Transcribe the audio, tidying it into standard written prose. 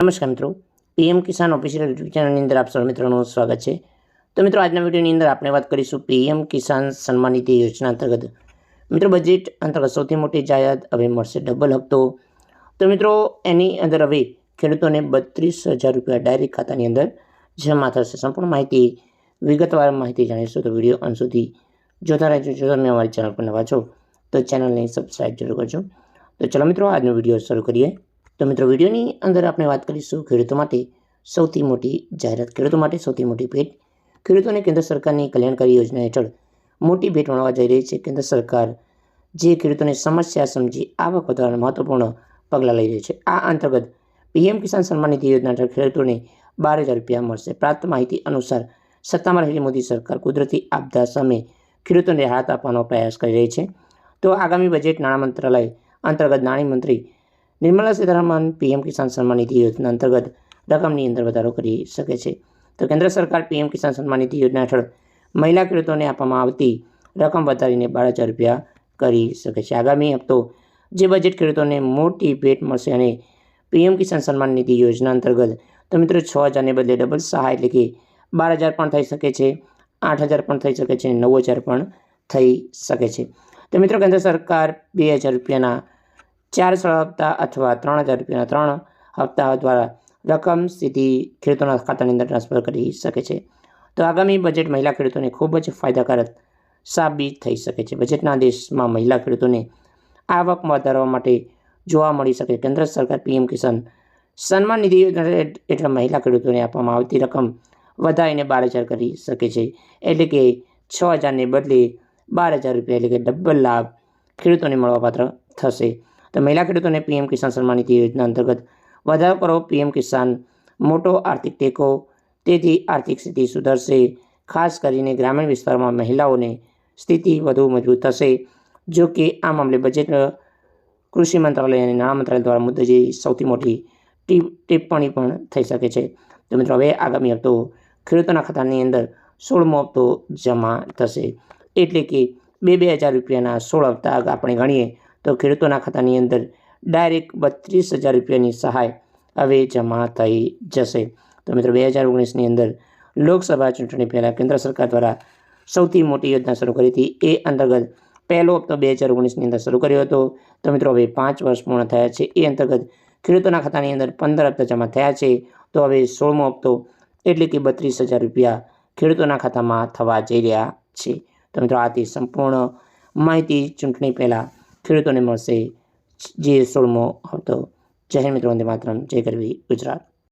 નમસ્કાર મિત્રો, પીએમ કિસાન official YouTube ચેનલની અંદર આપ સૌ મિત્રોનું સ્વાગત છે। તો મિત્રો, આજના વિડીયોની અંદર આપણે વાત કરીશું પીએમ કિસાન સન્માન નિધિ યોજના અંતર્ગત મિત્રો બજેટ અંતર્ગત સૌથી મોટી જાહેરાત હવે મળશે ડબલ હપ્તો। તો મિત્રો, એની અંદર હવે ખેડૂતોને 32,000 રૂપિયા ડાયરેક્ટ ખાતાની અંદર જમા થશે। સંપૂર્ણ માહિતી વિગતવાર માહિતી જાણીશું, તો વિડીયો અંત સુધી જોતા રહેજો। જો તમે અમારી ચેનલ પર નવા છો તો ચેનલને સબસ્ક્રાઈબ જરૂર કરજો। તો ચલો મિત્રો, આજનો વિડીયો શરૂ કરીએ। તો મિત્રો, વિડીયોની અંદર આપણે વાત કરીશું ખેડૂતો માટે સૌથી મોટી જાહેરાત, ખેડૂતો માટે સૌથી મોટી ભેટ। ખેડૂતોને કેન્દ્ર સરકારની કલ્યાણકારી યોજના હેઠળ મોટી ભેટ મળવા જઈ રહી છે। કેન્દ્ર સરકાર જે ખેડૂતોની સમસ્યા સમજી આવક વધારવાના મહત્વપૂર્ણ પગલાં લઈ રહી છે। આ અંતર્ગત પીએમ કિસાન સન્માન નિધિ યોજના હેઠળ ખેડૂતોને 12,000 રૂપિયા મળશે। પ્રાપ્ત માહિતી અનુસાર સત્તામાં રહેલી મોદી સરકાર કુદરતી આપદા સામે ખેડૂતોને રાહત આપવાનો પ્રયાસ કરી રહી છે। તો આગામી બજેટ નાણાં મંત્રાલય અંતર્ગત નાણામંત્રી નિર્મલા સીતારામન પીએમ કિસાન સન્માન નિધિ યોજના અંતર્ગત રકમની અંદર વધારો કરી શકે છે। તો કેન્દ્ર સરકાર પીએમ કિસાન સન્માન નિધિ યોજના હેઠળ મહિલા ખેડૂતોને આપવામાં આવતી રકમ વધારીને 12,000 રૂપિયા કરી શકે છે। આગામી હપ્તો જે બજેટ ખેડૂતોને મોટી ભેટ મળશે અને પીએમ કિસાન સન્માન નિધિ યોજના અંતર્ગત તો મિત્રો 6,000ને બદલે ડબલ સહાય એટલે કે 12,000 પણ થઈ શકે છે, 8,000 પણ થઈ શકે છે, 9,000 પણ થઈ શકે છે। તો મિત્રો, કેન્દ્ર સરકાર 2,000 રૂપિયાના 4 સરળ હપ્તા અથવા 3,000 રૂપિયાના 3 હપ્તા દ્વારા રકમ સીધી ખેડૂતોના ખાતાની અંદર ટ્રાન્સફર કરી શકે છે। તો આગામી બજેટ મહિલા ખેડૂતોને ખૂબ જ ફાયદાકારક સાબિત થઈ શકે છે। બજેટના આદેશમાં મહિલા ખેડૂતોને આવક વધારવા માટે જોવા મળી શકે। કેન્દ્ર સરકાર પીએમ કિસાન સન્માન નિધિ યોજના હેઠળ મહિલા ખેડૂતોને આપવામાં આવતી રકમ વધારીને 12,000 કરી શકે છે, એટલે કે 6,000ને બદલે 12,000 રૂપિયા એટલે કે ડબલ લાભ ખેડૂતોને મળવાપાત્ર થશે। તો મહિલા ખેડૂતોને પીએમ કિસાન સન્માન નિધિ યોજના અંતર્ગત વધારો કરો પીએમ કિસાન મોટો આર્થિક ટેકો, તેથી આર્થિક સ્થિતિ સુધરશે। ખાસ કરીને ગ્રામીણ વિસ્તારમાં મહિલાઓની સ્થિતિ વધુ મજબૂત થશે। જો કે આ મામલે બજેટ કૃષિ મંત્રાલય અને નાણાં મંત્રાલય દ્વારા મુદ્દે સૌથી મોટી ટિપ્પણી પણ થઈ શકે છે। તો મિત્રો, હવે આગામી હપ્તો ખેડૂતોના ખાતાની અંદર 16મો હપ્તો જમા થશે, એટલે કે 2,000 રૂપિયાના 16 હપ્તા આપણે ગણીએ તો ખેડૂતોના ખાતાની અંદર ડાયરેક્ટ 32,000 રૂપિયાની સહાય હવે જમા થઈ જશે। તો મિત્રો, 2019ની અંદર લોકસભા ચૂંટણી પહેલાં કેન્દ્ર સરકાર દ્વારા સૌથી મોટી યોજના શરૂ કરી હતી। એ અંતર્ગત પહેલો હપ્તો 2019ની અંદર શરૂ કર્યો હતો। તો મિત્રો, હવે 5 વર્ષ પૂર્ણ થયા છે। એ અંતર્ગત ખેડૂતોના ખાતાની અંદર 15 હપ્તા જમા થયા છે। તો હવે 16મો હપ્તો એટલે કે 32,000 રૂપિયા ખેડૂતોના ખાતામાં થવા જઈ રહ્યા છે। તો મિત્રો, આથી સંપૂર્ણ માહિતી ચૂંટણી પહેલાં ખેડૂતોને મળશે જે 16મો હપ્તો। જય હિન્દ મિત્રો, વંદે માતરમ, જય ગરવી ગુજરાત।